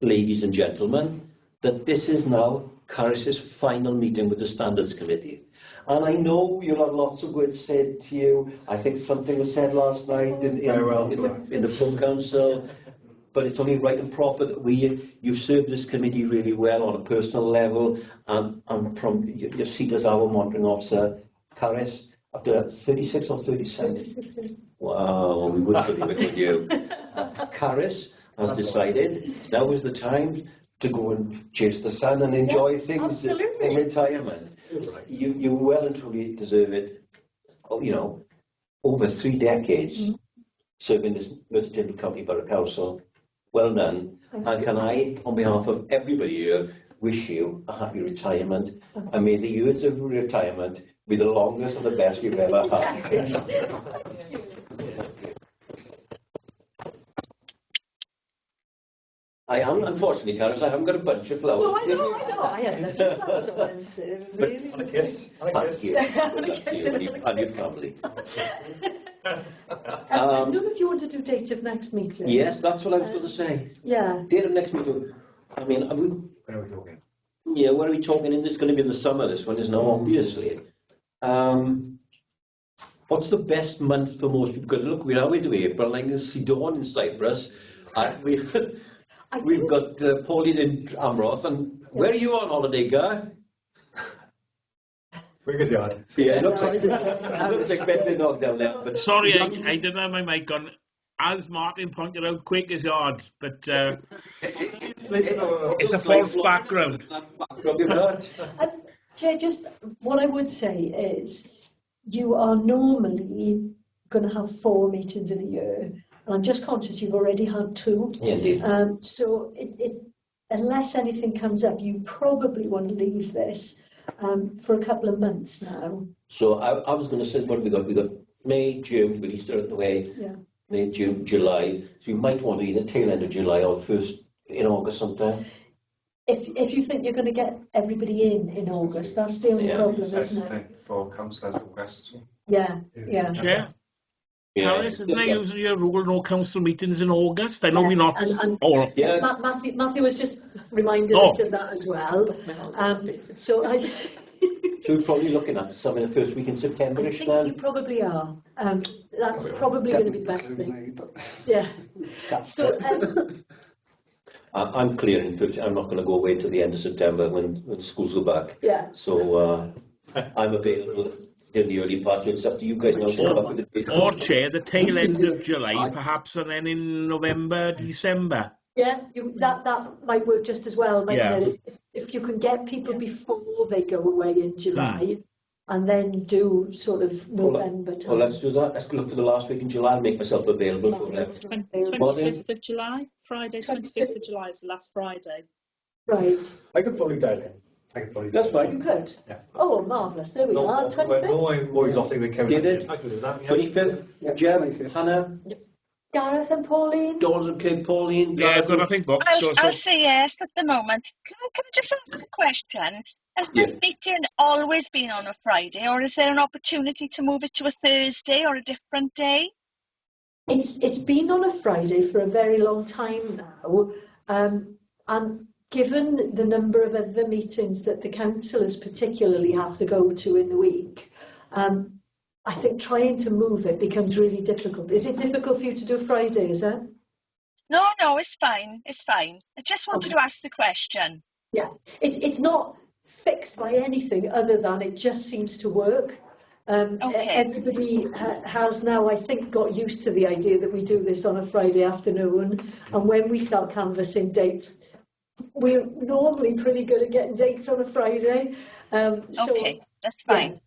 ladies and gentlemen, that this is now Caris's final meeting with the Standards Committee. And I know you'll have lots of words said to you. I think something was said last night in the full council, but it's only right and proper that you've served this committee really well on a personal level, and from your seat as our monitoring officer, Caris, after 36 or 37. Wow, we wouldn't believe it, would you? Caris has decided now is the time to go and chase the sun and enjoy things in retirement. You well and truly deserve it. You know, over 3 decades serving this Merthyr Tydfil County Borough Council. Well done. And can I, on behalf of everybody here, wish you a happy retirement, and may the years of retirement be the longest and the best you've ever had. I am, unfortunately, Caris, I haven't got a bunch of flowers. No, I know. I had lovely flowers on Wednesday. Really. And a kiss. Thank you. And your family. I don't know if you want to do date of next meeting. Yes, that's what I was going to say. Yeah. Date of next meeting. I mean, when are we talking? Yeah, what are we talking in? This is going to be in the summer, this one is now, obviously. What's the best month for most people? Because look, we're halfway to April, and I can see dawn in Cyprus. We've got Pauline in Amroth, and where are you on holiday, Gar? Wigger's Yard. Yeah, it looks like Bedford knocked down there. But sorry, I didn't have my mic on. As Martin pointed out, Quakers Yard, but it's a false background. Chair, just what I would say is you are normally going to have 4 meetings in a year, and I'm just conscious you've already had 2. Yeah, indeed. So unless anything comes up, you probably want to leave this for a couple of months now. So I was going to say, what have we got? We've got May, June, we've got Easter at the way. Yeah. May, June, July. So you might want to either tail end of July or first in August sometime. If you think you're going to get everybody in August, that's the only problem, isn't it? For councillors August. Yeah, yeah. Chair? Yeah. Alice, isn't there usually a rule, no council meetings in August? I know Yeah, we're not and- all. Yeah. Matthew was just reminded us of that as well. So I So we're probably looking at something the first week in September-ish think you then. probably are. That's probably going to be the best thing. Yeah. So I'm clear in 50. I'm not going to go away till the end of September when schools go back. yeah. So I'm available in the early part. It's up to you guys now to come up with the date. Or chair, the tail end of July, perhaps, and then in November, December. Yeah, that might work just as well. Mightn't Yeah. it? If you can get people before they go away in July, and then do sort of November time. Well, let's do that. Let's look for the last week in July and make myself available for that. 25th of July, Friday, 25th of July is the last Friday. Right, I could probably dial in. I could probably. That's you fine. could. Yeah. Oh, marvellous. There we are. 25th. No, I'm more exotic than Kevin. David? I could do that. Yeah. 25th, Yeah, Jeb, 25th. Hannah, Gareth and Pauline. Dawn's okay, Pauline. Yeah, I've Gareth, got nothing booked. So, I'll say yes at the moment. Can I just ask a question? Has the Yeah. meeting always been on a Friday, or is there an opportunity to move it to a Thursday or a different day? It's been on a Friday for a very long time now, and given the number of other meetings that the councillors particularly have to go to in the week, I think trying to move it becomes really difficult. Is it difficult for you to do Friday, is it? No, it's fine. It's fine. I just wanted to ask the question. Yeah, it's not fixed by anything other than it just seems to work. Okay. Everybody has now, I think, got used to the idea that we do this on a Friday afternoon, and when we start canvassing dates, we're normally pretty good at getting dates on a Friday. Okay, that's fine.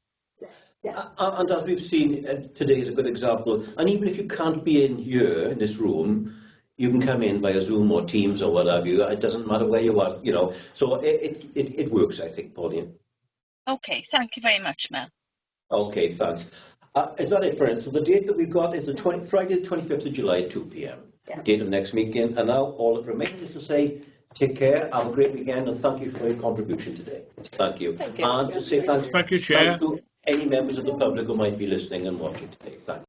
Yeah. And as we've seen, today is a good example. And even if you can't be in here, in this room, you can come in via Zoom or Teams or whatever. It doesn't matter where you are, you know. So it works, I think, Pauline. Okay, thank you very much, Mel. Okay, thanks. Is that it, friends? So the date that we've got is Friday the 25th of July at 2 p.m. Yeah. Date of next meeting. And now all that remains is to say, take care, have a great weekend, and thank you for your contribution today. Thank you. Thank you. And to say thanks Thank you, Chair. to any members of the public who might be listening and watching today. Thank you.